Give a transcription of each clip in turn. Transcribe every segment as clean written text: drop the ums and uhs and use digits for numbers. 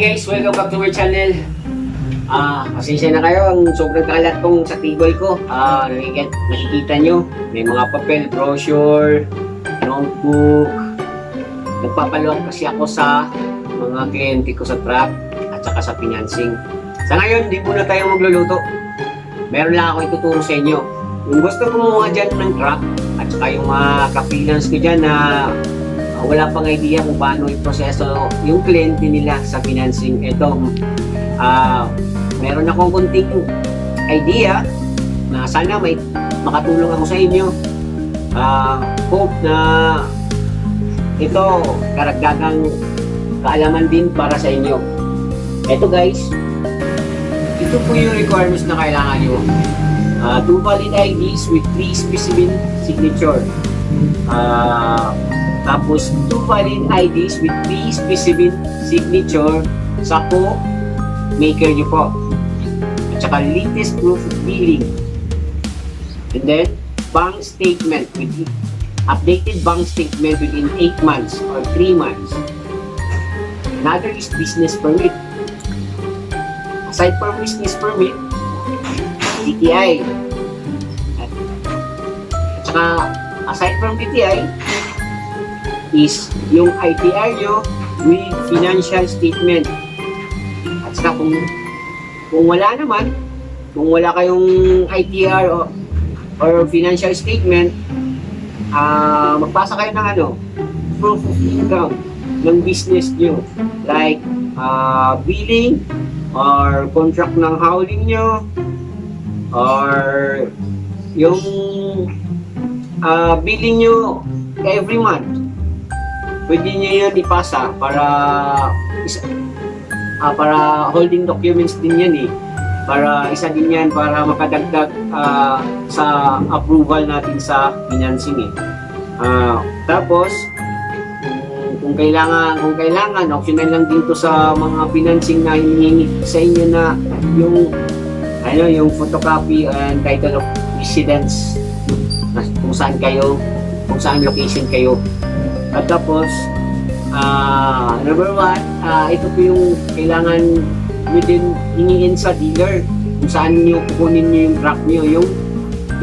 guys, welcome back to my channel. Pasensya na kayo, ang sobrang kalat tong sa table ko. Nakikita nyo, may mga papel, brochure, notebook. Nagpapaluwag kasi ako sa mga kliyente ko sa truck at saka sa financing. Sa ngayon, di muna tayo magluluto. Meron lang ako ituturo sa inyo. Yung gusto kumuha dyan ng truck at saka yung mga ka-finance ko dyan na wala pang idea kung paano i-proseso yung kliyente nila sa financing. Ito, meron akong kunting idea na sana may makatulong ako sa inyo. Hope na ito karagdagang kaalaman din para sa inyo. Ito guys, ito po yung requirements na kailangan nyo. 2 valid IDs with 3 specimen signature. Tapos 2 valid IDs with 3 specimen signature sa maker nyo po. At saka latest proof of billing. And then, bank statement with updated bank statement within 8 months or 3 months. Another is business permit. Aside from business permit, DTI. At saka, aside from DTI, is yung ITR nyo with financial statement. At saka kung wala naman, kung wala kayong ITR or financial statement, magpasa kayo ng proof of income ng business nyo. Like, billing, or contract ng hauling nyo, or yung billing nyo every month. Pwede nyo yun ipasa para holding documents din yan para isa din yan para makadagdag sa approval natin sa financing tapos kung kailangan optional lang din to sa mga financing na hinihingi sa inyo na yung photocopy and title of residence kung saan location kayo. At tapos, number 1, ito po yung kailangan nyo din hingin sa dealer kung saan nyo kukunin nyo yung truck nyo, yung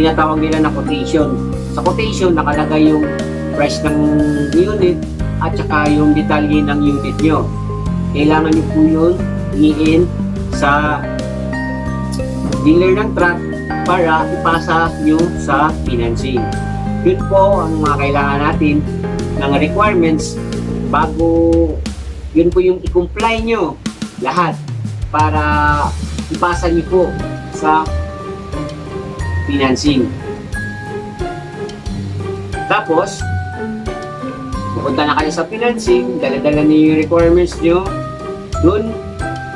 tinatawag nila na quotation. Sa quotation, nakalagay yung price ng unit at saka yung detalye ng unit nyo. Kailangan nyo po yun hingin sa dealer ng truck para ipasa nyo sa financing. Yun po ang mga kailangan natin ng requirements bago yun po yung i-comply nyo lahat para ipasa nyo po sa financing. Tapos pupunta na kayo sa financing, dala-dala nyo yung requirements nyo dun,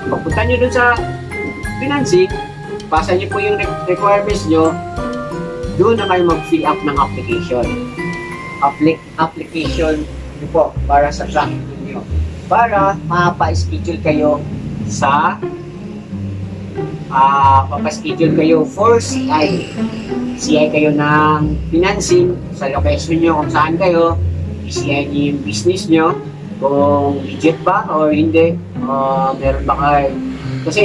pagpunta nyo dun sa financing, pasa nyo po yung requirements nyo, doon na kayo mag-fill up ng application. Application nyo po para sa truck nyo. Para mapa-schedule kayo sa papaschedule kayo for CI. CI kayo ng financing sa location nyo kung saan kayo. CI nyo yung business nyo kung legit ba or hindi. Meron ba kayo? Kasi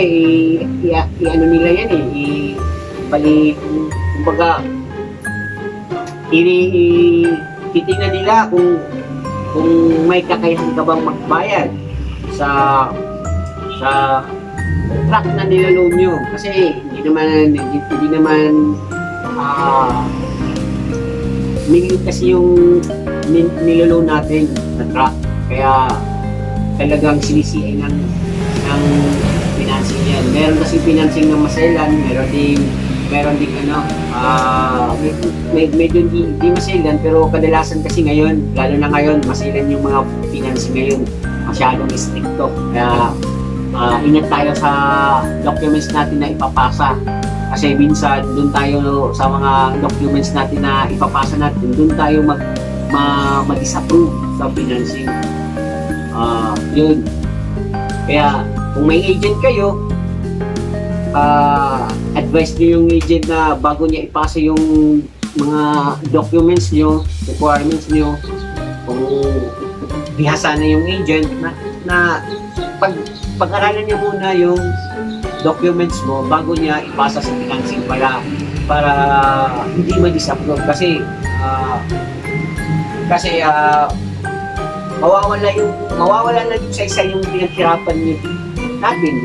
i-ano nila yan kumbaga titingnan nila kung may kakayahan ka bang magbayad sa truck na nilaloan nyo. Kasi hindi naman maliit kasi yung nilaloan natin na truck. Kaya talagang sinisiay ng financing yan. Meron kasi financing ng masailan, meron din medyo di masailan, pero kadalasan kasi ngayon, lalo na ngayon, masailan yung mga financing ngayon, masyadong stricto. Kaya ingat tayo sa documents natin na ipapasa kasi minsan doon tayo sa mga documents natin na ipapasa natin, doon tayo mag-disapprove sa financing. Yun. Kaya kung may agent kayo, advise nyo yung agent na bago niya ipasa yung mga documents nyo, requirements nyo, kung bihasa na yung agent na pag-aralan niya muna yung documents mo bago niya ipasa sa financing para hindi ma-disapprove kasi mawawala na yung sa yung pinaghirapan niyo natin.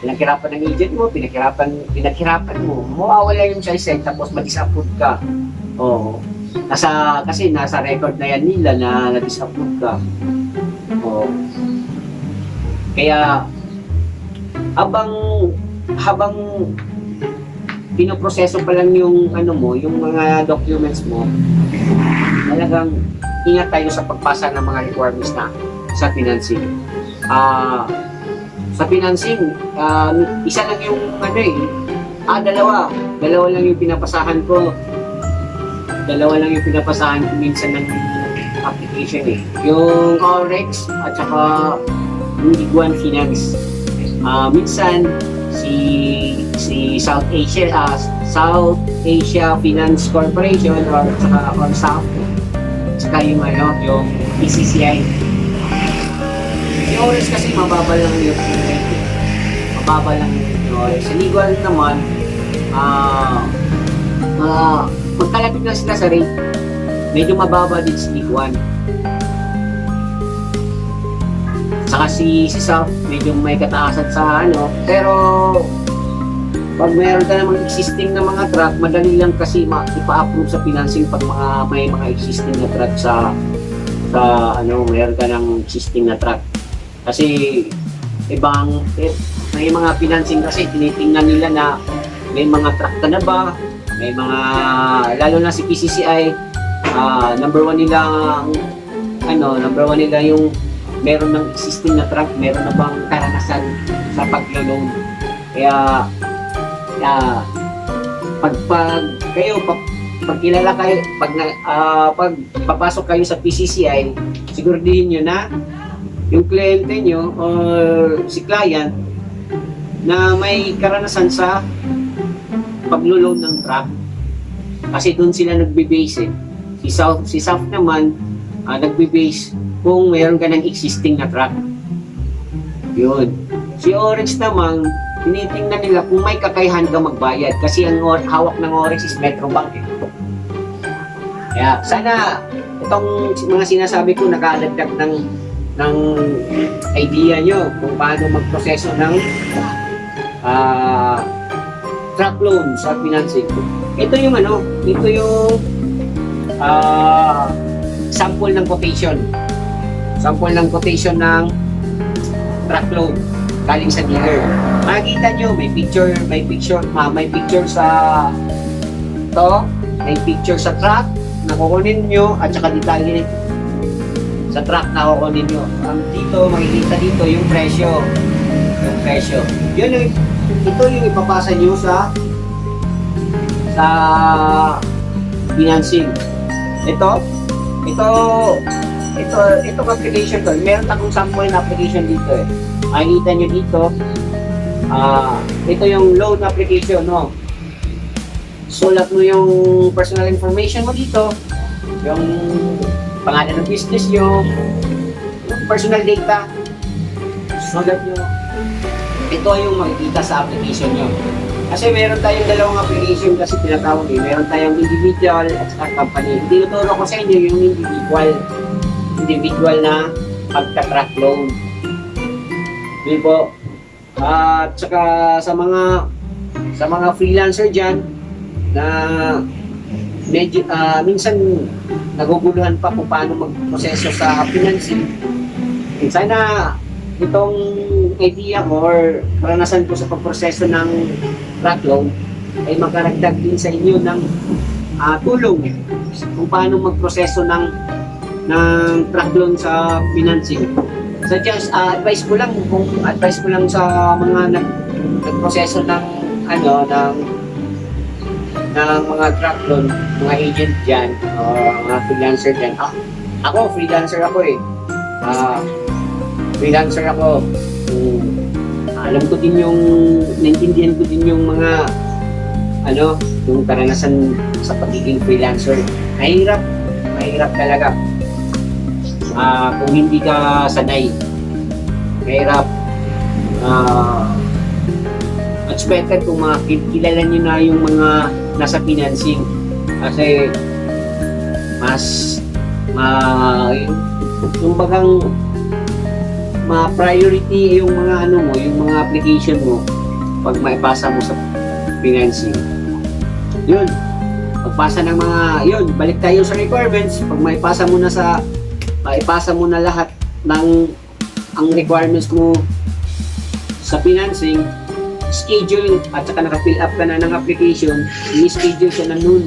Pinaghirapan ng agent mo, pinaghirapan mo, mawawala yung sa tapos ma-disapprove ka. Oo. Kasi nasa record na yan nila na na-disapprove ka. Oo. Kaya habang pinoproseso pa lang yung yung mga documents mo, talagang ingat tayo sa pagpasa ng mga requirements na sa financing. Sa financing, isa lang yung dalawa lang yung pinapasahan ko. Dalawa lang yung pinapasahan ko minsan ng application yung Orex at saka yung Liguan Finance. Minsan si South Asia Finance Corporation or South, saka yung PCCI. Yung Orex kasi mababa lang yung Orex. Sa Liguan naman, magkalapit na sila sa rate. Medyo mababa din si Liguan. Saka si South, medyo may kataasan sa pero pag mayroon ka namang existing na mga truck, madali lang kasi ipa-approve sa financing pag may mga existing na truck mayroon ka ng existing na truck. Kasi may mga financing kasi tinitingnan nila na may mga truck ka na ba, may mga, lalo na si PCCI, number one nila yung meron ng existing na truck, meron na bang karanasan sa paglo-loan. Kaya pag kilala kayo, pag papasok kayo sa PCCI, siguraduhin nyo na yung kliyente nyo or si client na may karanasan sa paglo-loan ng truck. Kasi doon sila nagbe-base Si South naman, nagbe-base kung mayroon ka ng existing na truck. Yun. Si Orex naman, tinitingnan nila kung may kakayahan ka magbayad kasi ang hawak ng Orex is Metrobank. Kaya sana itong mga sinasabi ko nakadagdag ng idea nyo kung paano magproseso ng truck loan sa financing. Ito yung sample ng quotation. Sample ng quotation ng truck loan galing sa dealer. Makikita nyo, may picture sa may picture sa truck na kukunin nyo at saka detalye sa truck na kukunin nyo. Dito, makikita dito yung presyo. Ito yung ipapasa nyo sa financing. Ito application ko. Meron akong sample na application dito Makikita nyo dito. Ito yung loan application, Sulat mo yung personal information mo dito. Yung pangalan ng business nyo, yung personal data. Sulat nyo. Ito yung makikita sa application nyo. Kasi meron tayong dalawang application kasi tinatawag Meron tayong individual at saka company. Tinuturo ko sa inyo yung individual na pagka-truck loan. Yun po. At saka sa mga freelancer dyan na medyo minsan naguguluhan pa kung paano magproseso sa financing. Sana itong idea or karanasan ko sa pagproseso ng truck loan ay magkaragdag din sa inyo ng tulong kung paano magproseso ng truck loan sa financing. So just advice ko lang sa mga nagproseso ng mga truck loan, mga agent diyan o mga freelancer diyan. Ako freelancer ako freelancer ako. Alam ko din naintindihan ko din yung mga yung karanasan sa pagiging freelancer. Mahirap talaga. Kung hindi ka sanay, mahirap. expected kung kilala nyo na yung mga nasa financing. Kasi mas yung bagang ma-priority yung mga yung mga application mo pag maipasa mo sa financing. Yun. Pagpasa ng mga, balik tayo sa requirements. Pag maipasa mo na lahat ng ang requirements mo sa financing, schedule at saka naka-fill up ka na ng application, i-schedule siya ng noon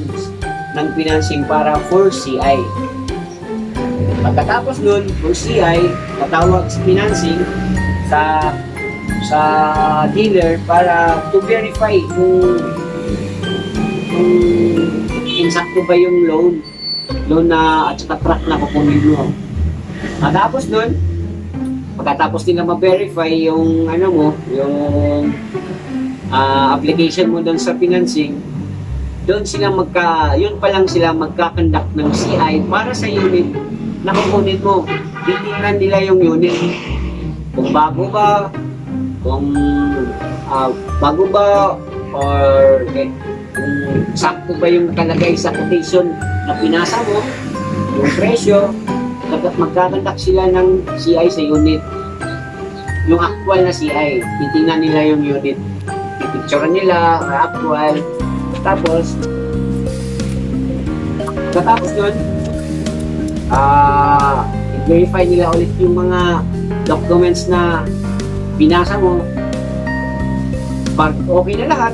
ng financing para for CI. Pagkatapos nun, for CI, tatawag sa financing sa dealer para to verify kung insakto ba yung loan na at saka track na kukunin mo. Matapos nun, pagkatapos nila ma-verify yung yung application mo doon sa financing, yun pa lang sila magka-conduct ng CI para sa unit na kukunin mo. Titingnan nila yung unit. Kung bago ba, or kung sakto ba yung nakalagay sa quotation na pinasa mo, yung presyo, magkakandak sila ng CI sa unit. Yung actual na CI, titingnan nila yung unit. Pipicturean nila, or actual. Tapos yun, i-verify nila ulit yung mga documents na binasa mo. Pag okay na lahat,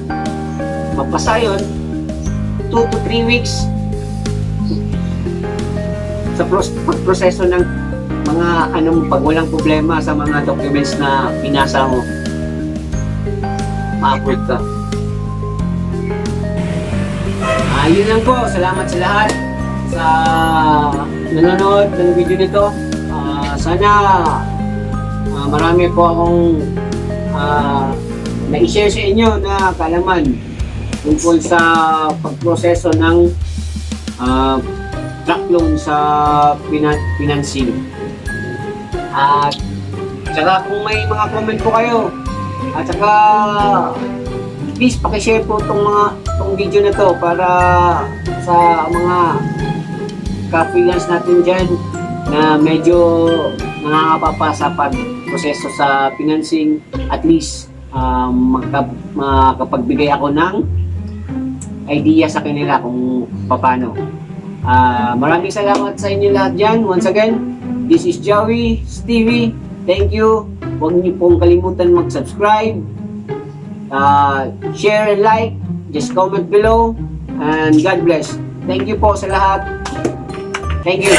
mapasa yun, 2 to 3 weeks sa pagproseso ng mga pag walang problema sa mga documents na binasa mo, ma-approve ka. Yun lang po. Salamat sa lahat sa nanonood ng video nito. Sana marami po akong na-share sa inyo na kaalaman tungkol sa pagproseso ng truck loan sa financing. At saka kung may mga comment po kayo, at saka please pakishare po tong video na to para sa mga ka-freelance natin dyan na medyo nakakapapa sa pag-proseso sa financing. At least makapagbigay ako ng idea sa kanila kung paano. Maraming salamat sa inyo lahat dyan. Once again, this is Joey Stevie. Thank you. Huwag niyo pong kalimutan mag-subscribe, share and like, just comment below, and God bless. Thank you po sa lahat. Thank you.